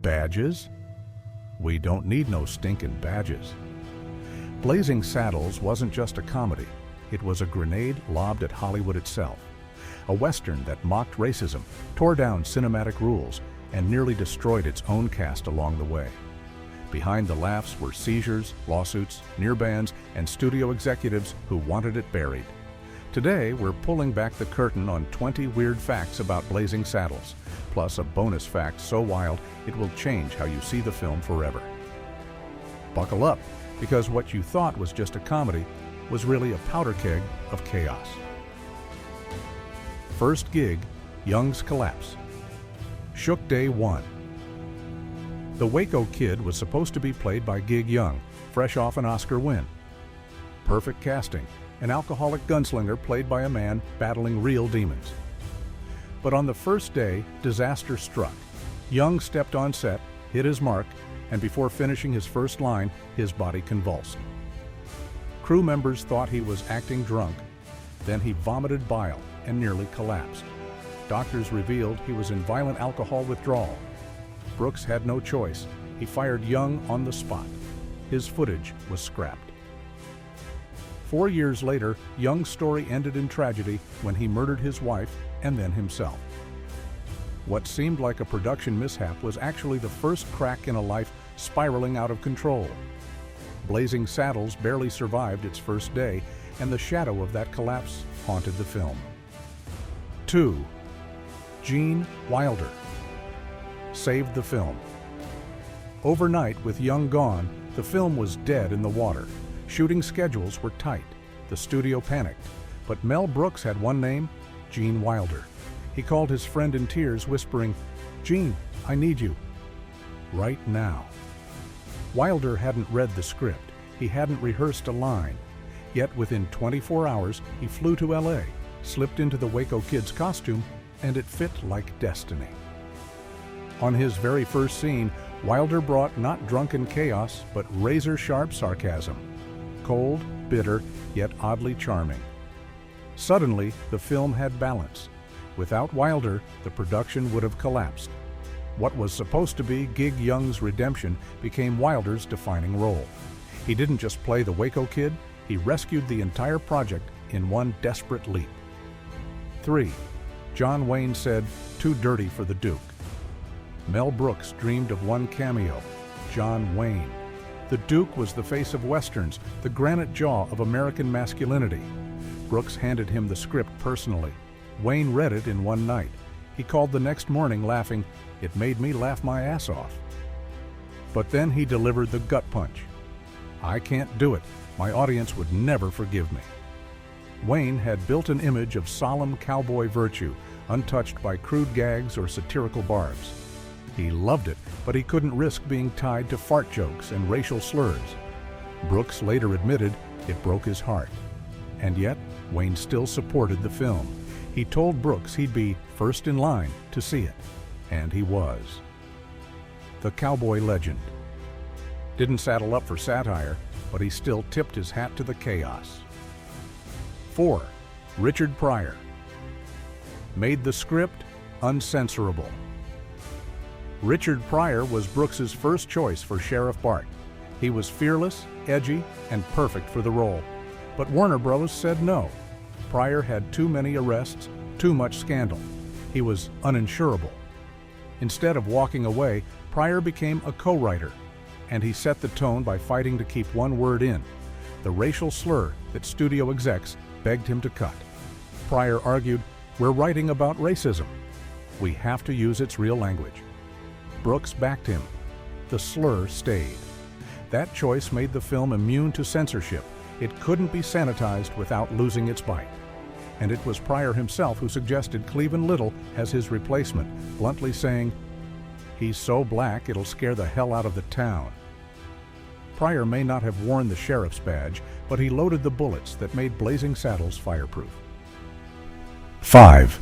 Badges? We don't need no stinking badges. Blazing Saddles wasn't just a comedy. It was a grenade lobbed at Hollywood itself. A Western that mocked racism, tore down cinematic rules, and nearly destroyed its own cast along the way. Behind the laughs were seizures, lawsuits, near bans, and studio executives who wanted it buried. Today, we're pulling back the curtain on 20 weird facts about Blazing Saddles, plus a bonus fact so wild it will change how you see the film forever. Buckle up, because what you thought was just a comedy was really a powder keg of chaos. First gig, Young's Collapse. Shook Day 1. The Waco Kid was supposed to be played by Gig Young, fresh off an Oscar win. Perfect casting, an alcoholic gunslinger played by a man battling real demons. But on the first day, disaster struck. Young stepped on set, hit his mark, and before finishing his first line, his body convulsed. Crew members thought he was acting drunk. Then he vomited bile and nearly collapsed. Doctors revealed he was in violent alcohol withdrawal. Brooks had no choice. He fired Young on the spot. His footage was scrapped. 4 years later, Young's story ended in tragedy when he murdered his wife and then himself. What seemed like a production mishap was actually the first crack in a life spiraling out of control. Blazing Saddles barely survived its first day, and the shadow of that collapse haunted the film. 2. Gene Wilder saved the film. Overnight, with Young gone, the film was dead in the water. Shooting schedules were tight. The studio panicked. But Mel Brooks had one name: Gene Wilder. He called his friend in tears, whispering, "Gene, I need you. Right now." Wilder hadn't read the script. He hadn't rehearsed a line. Yet within 24 hours, he flew to LA, slipped into the Waco Kid's costume, and it fit like destiny. On his very first scene, Wilder brought not drunken chaos, but razor-sharp sarcasm. Cold, bitter, yet oddly charming. Suddenly, the film had balance. Without Wilder, the production would have collapsed. What was supposed to be Gig Young's redemption became Wilder's defining role. He didn't just play the Waco Kid, he rescued the entire project in one desperate leap. 3. John Wayne said, "Too dirty for the Duke." Mel Brooks dreamed of one cameo: John Wayne. The Duke was the face of Westerns, the granite jaw of American masculinity. Brooks handed him the script personally. Wayne read it in one night. He called the next morning laughing, "It made me laugh my ass off." But then he delivered the gut punch. "I can't do it. My audience would never forgive me." Wayne had built an image of solemn cowboy virtue, untouched by crude gags or satirical barbs. He loved it, but he couldn't risk being tied to fart jokes and racial slurs. Brooks later admitted it broke his heart. And yet, Wayne still supported the film. He told Brooks he'd be first in line to see it. And he was. The cowboy legend. Didn't saddle up for satire, but he still tipped his hat to the chaos. 4. Richard Pryor made the script uncensorable. Richard Pryor was Brooks's first choice for Sheriff Bart. He was fearless, edgy, and perfect for the role. But Warner Bros. Said no. Pryor had too many arrests, too much scandal. He was uninsurable. Instead of walking away, Pryor became a co-writer, and he set the tone by fighting to keep one word in, the racial slur that studio execs begged him to cut. Pryor argued, "We're writing about racism. We have to use its real language." Brooks backed him. The slur stayed. That choice made the film immune to censorship. It couldn't be sanitized without losing its bite. And it was Pryor himself who suggested Cleavon Little as his replacement, bluntly saying, "He's so black it'll scare the hell out of the town." Pryor may not have worn the sheriff's badge, but he loaded the bullets that made Blazing Saddles fireproof. 5.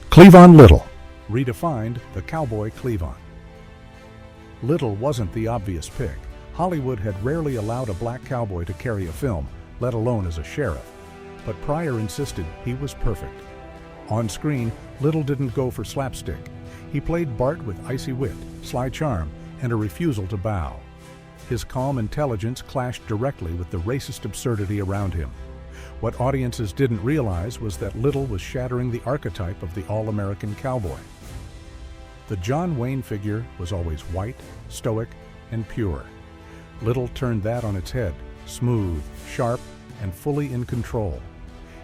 Cleavon Little redefined the cowboy Cleavon. Little wasn't the obvious pick. Hollywood had rarely allowed a black cowboy to carry a film, let alone as a sheriff. But Pryor insisted he was perfect. On screen, Little didn't go for slapstick. He played Bart with icy wit, sly charm, and a refusal to bow. His calm intelligence clashed directly with the racist absurdity around him. What audiences didn't realize was that Little was shattering the archetype of the all-American cowboy. The John Wayne figure was always white, stoic, and pure. Little turned that on its head, smooth, sharp, and fully in control.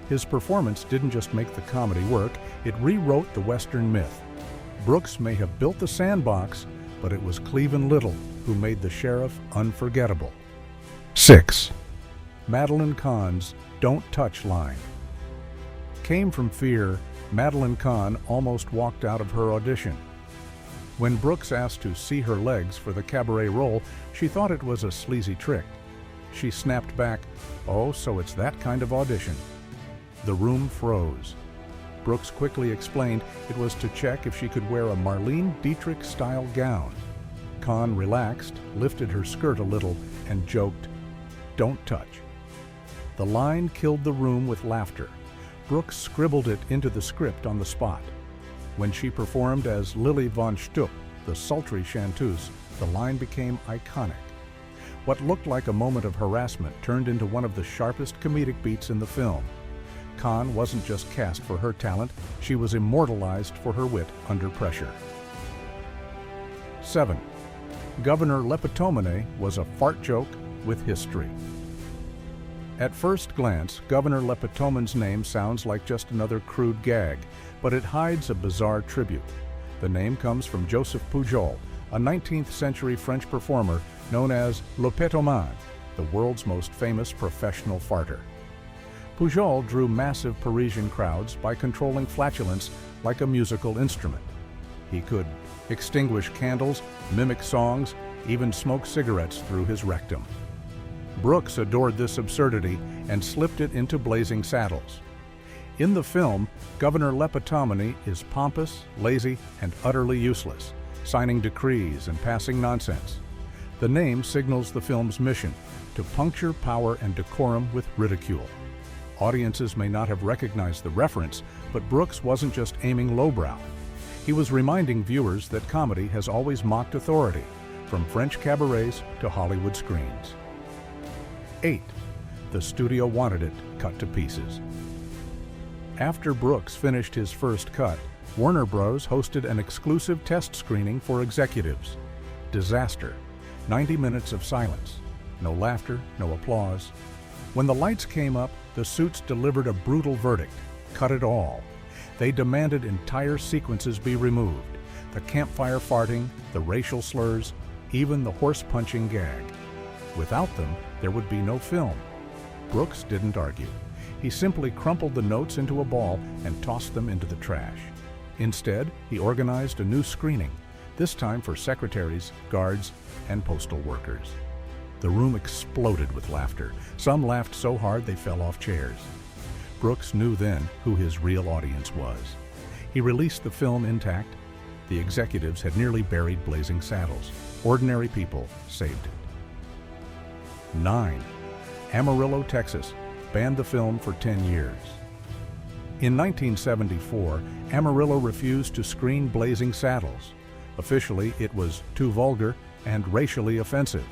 His performance didn't just make the comedy work, it rewrote the Western myth. Brooks may have built the sandbox, but it was Cleveland Little who made the sheriff unforgettable. 6. Madeline Kahn's "Don't Touch" line. Came from fear, Madeline Kahn almost walked out of her audition. When Brooks asked to see her legs for the cabaret role, she thought it was a sleazy trick. She snapped back, "Oh, so it's that kind of audition." The room froze. Brooks quickly explained it was to check if she could wear a Marlene Dietrich-style gown. Kahn relaxed, lifted her skirt a little, and joked, "Don't touch." The line killed the room with laughter. Brooks scribbled it into the script on the spot. When she performed as Lily von Stupp, the sultry chanteuse, the line became iconic. What looked like a moment of harassment turned into one of the sharpest comedic beats in the film. Kahn wasn't just cast for her talent, she was immortalized for her wit under pressure. 7. Governor Lepetomene was a fart joke with history. At first glance, Governor Lepetomene's name sounds like just another crude gag, but it hides a bizarre tribute. The name comes from Joseph Pujol, a 19th century French performer known as Le Pétomane, the world's most famous professional farter. Pujol drew massive Parisian crowds by controlling flatulence like a musical instrument. He could extinguish candles, mimic songs, even smoke cigarettes through his rectum. Brooks adored this absurdity and slipped it into Blazing Saddles. In the film, Governor Lepetomene is pompous, lazy, and utterly useless, signing decrees and passing nonsense. The name signals the film's mission, to puncture power and decorum with ridicule. Audiences may not have recognized the reference, but Brooks wasn't just aiming lowbrow. He was reminding viewers that comedy has always mocked authority, from French cabarets to Hollywood screens. 8. The studio wanted it cut to pieces. After Brooks finished his first cut, Warner Bros. Hosted an exclusive test screening for executives. Disaster. 90 minutes of silence. No laughter, no applause. When the lights came up, the suits delivered a brutal verdict. Cut it all. They demanded entire sequences be removed. The campfire farting, the racial slurs, even the horse-punching gag. Without them, there would be no film. Brooks didn't argue. He simply crumpled the notes into a ball and tossed them into the trash. Instead, he organized a new screening, this time for secretaries, guards, and postal workers. The room exploded with laughter. Some laughed so hard they fell off chairs. Brooks knew then who his real audience was. He released the film intact. The executives had nearly buried Blazing Saddles. Ordinary people saved it. 9. Amarillo, Texas, banned the film for 10 years. In 1974, Amarillo refused to screen Blazing Saddles. Officially, it was too vulgar and racially offensive.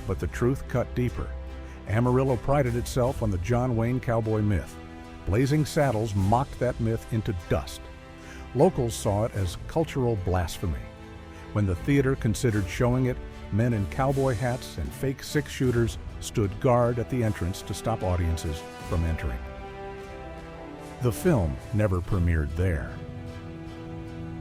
But the truth cut deeper. Amarillo prided itself on the John Wayne cowboy myth. Blazing Saddles mocked that myth into dust. Locals saw it as cultural blasphemy. When the theater considered showing it, men in cowboy hats and fake six-shooters stood guard at the entrance to stop audiences from entering. The film never premiered there.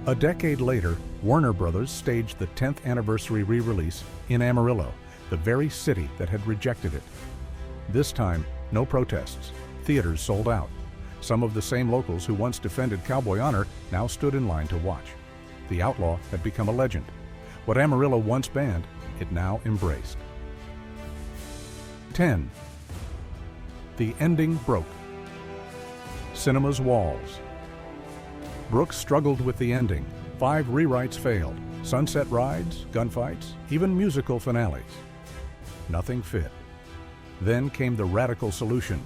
A decade later, Warner Bros. Staged the 10th anniversary re-release in Amarillo, the very city that had rejected it. This time, no protests. Theaters sold out. Some of the same locals who once defended cowboy honor now stood in line to watch. The outlaw had become a legend. What Amarillo once banned, it now embraced. 10. The ending broke. Cinema's walls. Brooks struggled with the ending. 5 rewrites failed. Sunset rides, gunfights, even musical finales. Nothing fit. Then came the radical solution: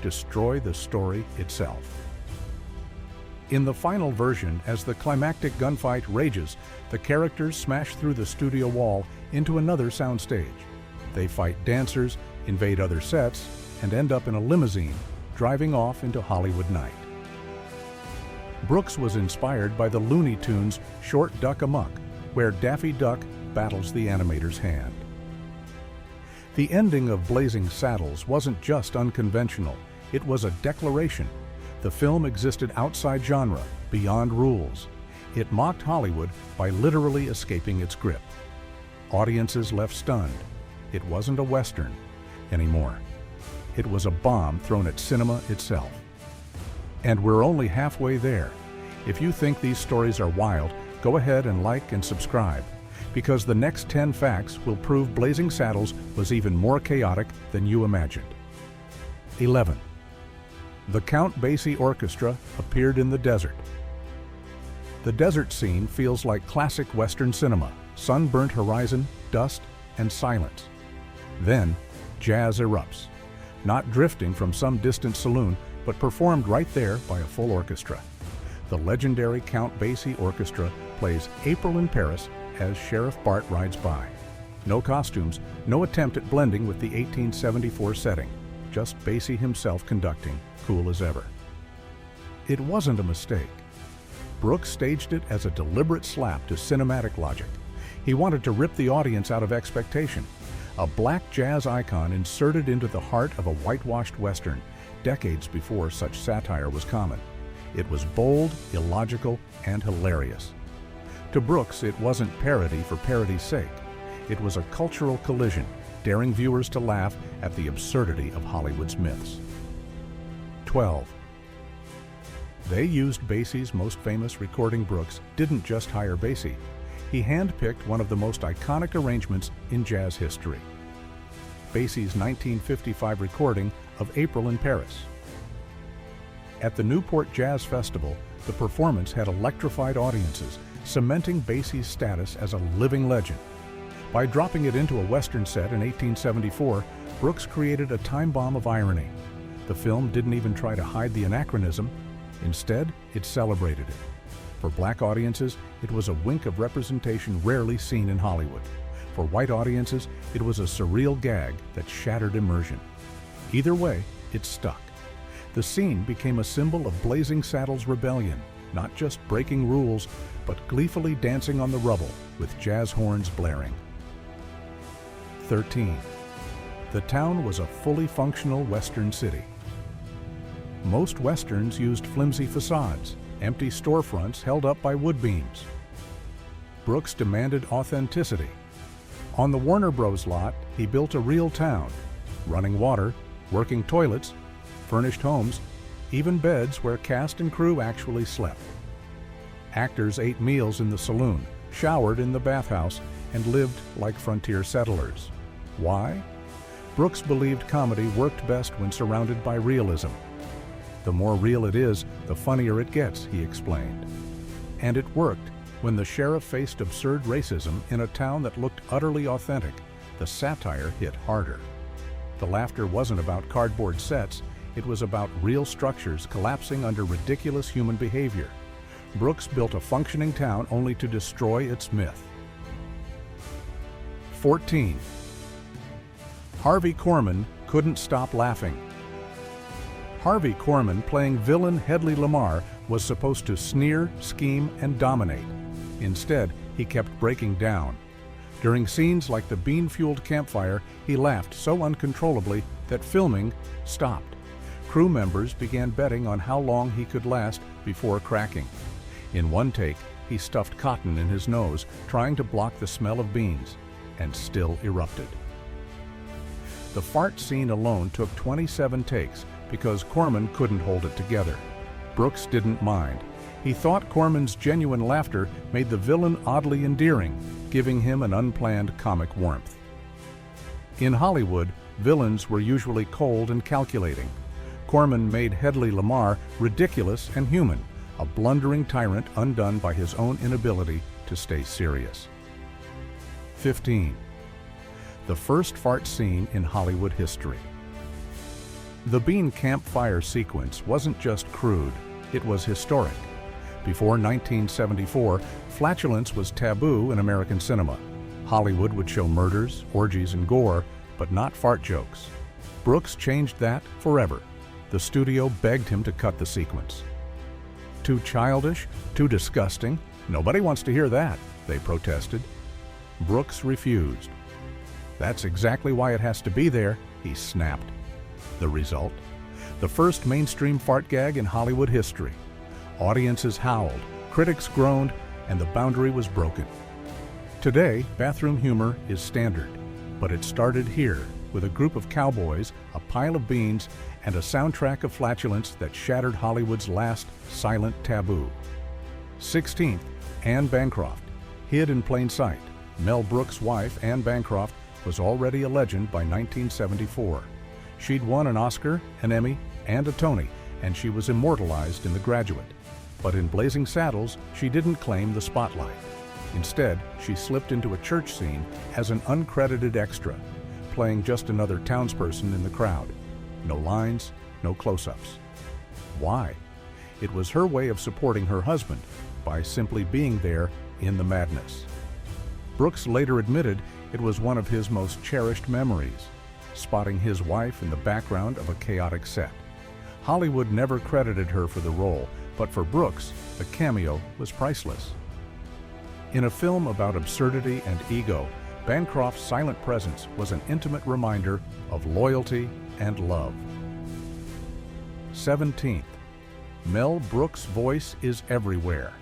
destroy the story itself. In the final version, as the climactic gunfight rages, the characters smash through the studio wall into another soundstage. They fight dancers, invade other sets, and end up in a limousine, driving off into Hollywood night. Brooks was inspired by the Looney Tunes' Short Duck Amuck, where Daffy Duck battles the animator's hand. The ending of Blazing Saddles wasn't just unconventional, it was a declaration. The film existed outside genre, beyond rules. It mocked Hollywood by literally escaping its grip. Audiences left stunned. It wasn't a Western anymore. It was a bomb thrown at cinema itself. And we're only halfway there. If you think these stories are wild, go ahead and like and subscribe, because the next 10 facts will prove Blazing Saddles was even more chaotic than you imagined. 11. The Count Basie Orchestra appeared in the desert. The desert scene feels like classic Western cinema: sunburnt horizon, dust, and silence. Then, jazz erupts, not drifting from some distant saloon, but performed right there by a full orchestra. The legendary Count Basie Orchestra plays April in Paris as Sheriff Bart rides by. No costumes, no attempt at blending with the 1874 setting, just Basie himself conducting, cool as ever. It wasn't a mistake. Brooks staged it as a deliberate slap to cinematic logic. He wanted to rip the audience out of expectation. A black jazz icon inserted into the heart of a whitewashed Western, decades before such satire was common. It was bold, illogical, and hilarious. To Brooks, it wasn't parody for parody's sake. It was a cultural collision, daring viewers to laugh at the absurdity of Hollywood's myths. 12. They used Basie's most famous recording. Brooks didn't just hire Basie. He handpicked one of the most iconic arrangements in jazz history: Basie's 1955 recording of April in Paris. At the Newport Jazz Festival, the performance had electrified audiences, cementing Basie's status as a living legend. By dropping it into a Western set in 1874, Brooks created a time bomb of irony. The film didn't even try to hide the anachronism. Instead, it celebrated it. For black audiences, it was a wink of representation rarely seen in Hollywood. For white audiences, it was a surreal gag that shattered immersion. Either way, it stuck. The scene became a symbol of Blazing Saddles' rebellion, not just breaking rules, but gleefully dancing on the rubble with jazz horns blaring. 13. The town was a fully functional Western city. Most Westerns used flimsy facades, empty storefronts held up by wood beams. Brooks demanded authenticity. On the Warner Bros. Lot, he built a real town: running water, working toilets, furnished homes, even beds where cast and crew actually slept. Actors ate meals in the saloon, showered in the bathhouse, and lived like frontier settlers. Why? Brooks believed comedy worked best when surrounded by realism. The more real it is, the funnier it gets, he explained. And it worked. When the sheriff faced absurd racism in a town that looked utterly authentic, the satire hit harder. The laughter wasn't about cardboard sets, it was about real structures collapsing under ridiculous human behavior. Brooks built a functioning town only to destroy its myth. 14. Harvey Korman couldn't stop laughing. Harvey Korman, playing villain Hedley Lamar, was supposed to sneer, scheme, and dominate. Instead, he kept breaking down. During scenes like the bean-fueled campfire, he laughed so uncontrollably that filming stopped. Crew members began betting on how long he could last before cracking. In one take, he stuffed cotton in his nose, trying to block the smell of beans, and still erupted. The fart scene alone took 27 takes because Korman couldn't hold it together. Brooks didn't mind. He thought Korman's genuine laughter made the villain oddly endearing, giving him an unplanned comic warmth. In Hollywood, villains were usually cold and calculating. Korman made Hedley Lamar ridiculous and human, a blundering tyrant undone by his own inability to stay serious. 15. The first fart scene in Hollywood history. The bean campfire sequence wasn't just crude, it was historic. Before 1974, flatulence was taboo in American cinema. Hollywood would show murders, orgies, and gore, but not fart jokes. Brooks changed that forever. The studio begged him to cut the sequence. Too childish, too disgusting. Nobody wants to hear that, they protested. Brooks refused. That's exactly why it has to be there, he snapped. The result? The first mainstream fart gag in Hollywood history. Audiences howled, critics groaned, and the boundary was broken. Today, bathroom humor is standard, but it started here with a group of cowboys, a pile of beans, and a soundtrack of flatulence that shattered Hollywood's last silent taboo. 16th, Anne Bancroft. Hid in plain sight, Mel Brooks' wife, Anne Bancroft, was already a legend by 1974. She'd won an Oscar, an Emmy, and a Tony, and she was immortalized in The Graduate. But in Blazing Saddles, she didn't claim the spotlight. Instead, she slipped into a church scene as an uncredited extra, playing just another townsperson in the crowd. No lines, no close-ups. Why? It was her way of supporting her husband by simply being there in the madness. Brooks later admitted it was one of his most cherished memories, spotting his wife in the background of a chaotic set. Hollywood never credited her for the role, but for Brooks, the cameo was priceless. In a film about absurdity and ego, Bancroft's silent presence was an intimate reminder of loyalty and love. 17th, Mel Brooks' voice is everywhere.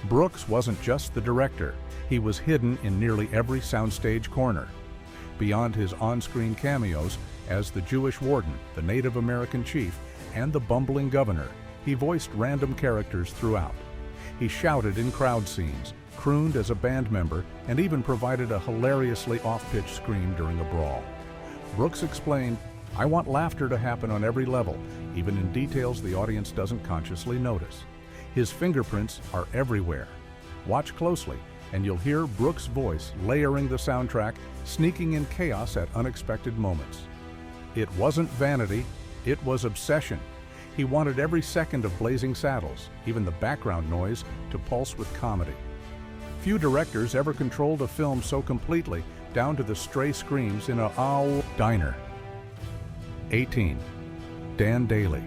Brooks wasn't just the director, he was hidden in nearly every soundstage corner. Beyond his on-screen cameos as the Jewish warden, the Native American chief, and the bumbling governor, he voiced random characters throughout. He shouted in crowd scenes, crooned as a band member, and even provided a hilariously off-pitch scream during a brawl. Brooks explained, "I want laughter to happen on every level, even in details the audience doesn't consciously notice." His fingerprints are everywhere. Watch closely, and you'll hear Brooks' voice layering the soundtrack, sneaking in chaos at unexpected moments. It wasn't vanity, it was obsession. He wanted every second of Blazing Saddles, even the background noise, to pulse with comedy. Few directors ever controlled a film so completely, down to the stray screams in a diner. 18. Dan Dailey.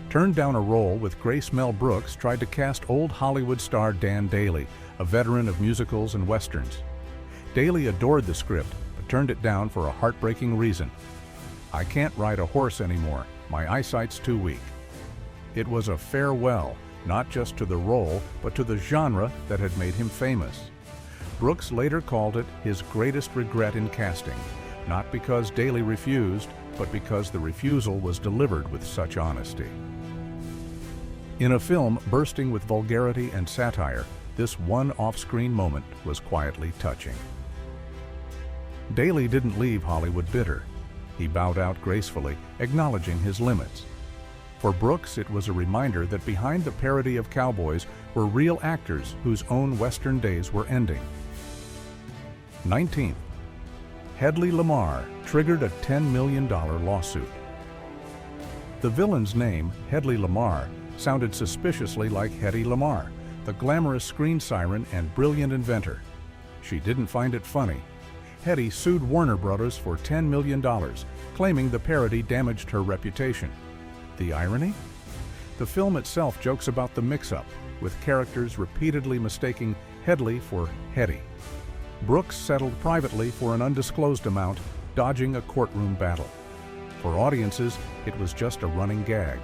Turned down a role with Grace Mel Brooks tried to cast old Hollywood star Dan Dailey, a veteran of musicals and westerns. Dailey adored the script, but turned it down for a heartbreaking reason. "I can't ride a horse anymore. My eyesight's too weak." It was a farewell, not just to the role, but to the genre that had made him famous. Brooks later called it his greatest regret in casting, not because Dailey refused, but because the refusal was delivered with such honesty. In a film bursting with vulgarity and satire, this one off-screen moment was quietly touching. Dailey didn't leave Hollywood bitter. He bowed out gracefully, acknowledging his limits. For Brooks, it was a reminder that behind the parody of cowboys were real actors whose own Western days were ending. 19th, Hedley Lamar triggered a $10 million lawsuit. The villain's name, Hedley Lamar, sounded suspiciously like Hedy Lamarr, the glamorous screen siren and brilliant inventor. She didn't find it funny. Hedy sued Warner Brothers for $10 million, claiming the parody damaged her reputation. The irony? The film itself jokes about the mix-up, with characters repeatedly mistaking Hedley for Hedy. Brooks settled privately for an undisclosed amount, dodging a courtroom battle. For audiences, it was just a running gag.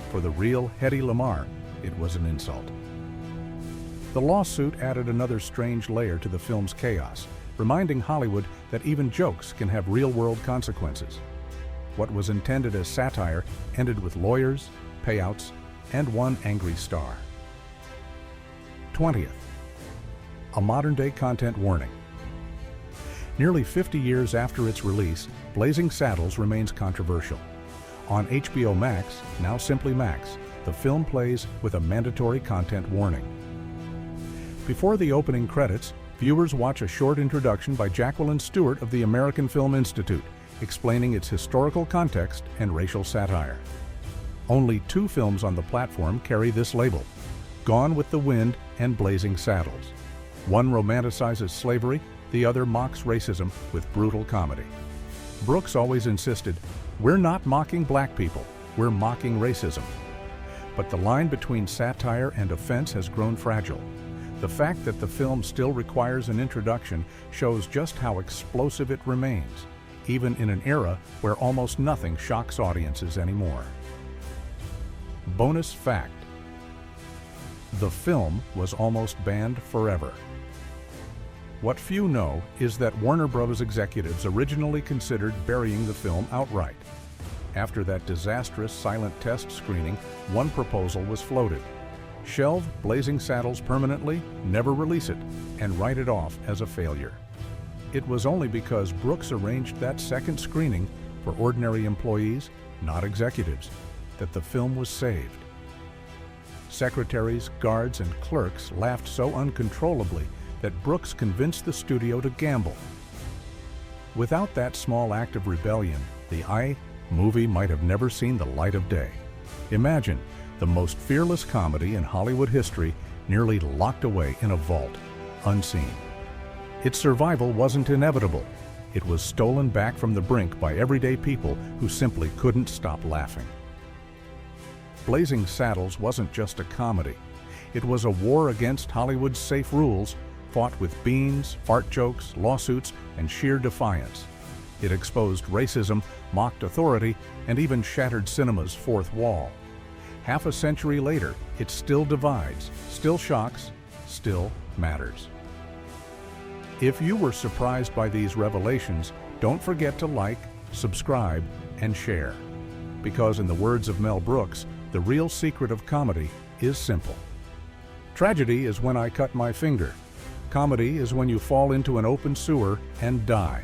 For the real Hedy Lamarr, it was an insult. The lawsuit added another strange layer to the film's chaos, reminding Hollywood that even jokes can have real-world consequences. What was intended as satire ended with lawyers, payouts, and one angry star. 20th, a modern-day content warning. Nearly 50 years after its release, Blazing Saddles remains controversial. On HBO Max, now simply Max, the film plays with a mandatory content warning. Before the opening credits, viewers watch a short introduction by Jacqueline Stewart of the American Film Institute, explaining its historical context and racial satire. Only 2 films on the platform carry this label: Gone with the Wind and Blazing Saddles. One romanticizes slavery, the other mocks racism with brutal comedy. Brooks always insisted, "We're not mocking black people, we're mocking racism." But the line between satire and offense has grown fragile. The fact that the film still requires an introduction shows just how explosive it remains, even in an era where almost nothing shocks audiences anymore. Bonus fact: the film was almost banned forever. What few know is that Warner Bros. Executives originally considered burying the film outright. After that disastrous silent test screening, one proposal was floated: shelve Blazing Saddles permanently, never release it, and write it off as a failure. It was only because Brooks arranged that second screening for ordinary employees, not executives, that the film was saved. Secretaries, guards, and clerks laughed so uncontrollably that Brooks convinced the studio to gamble. Without that small act of rebellion, the movie might have never seen the light of day. Imagine the most fearless comedy in Hollywood history nearly locked away in a vault, unseen. Its survival wasn't inevitable. It was stolen back from the brink by everyday people who simply couldn't stop laughing. Blazing Saddles wasn't just a comedy. It was a war against Hollywood's safe rules, fought with beans, fart jokes, lawsuits, and sheer defiance. It exposed racism, mocked authority, and even shattered cinema's fourth wall. Half a century later, it still divides, still shocks, still matters. If you were surprised by these revelations, don't forget to like, subscribe, and share. Because in the words of Mel Brooks, the real secret of comedy is simple. Tragedy is when I cut my finger. Comedy is when you fall into an open sewer and die.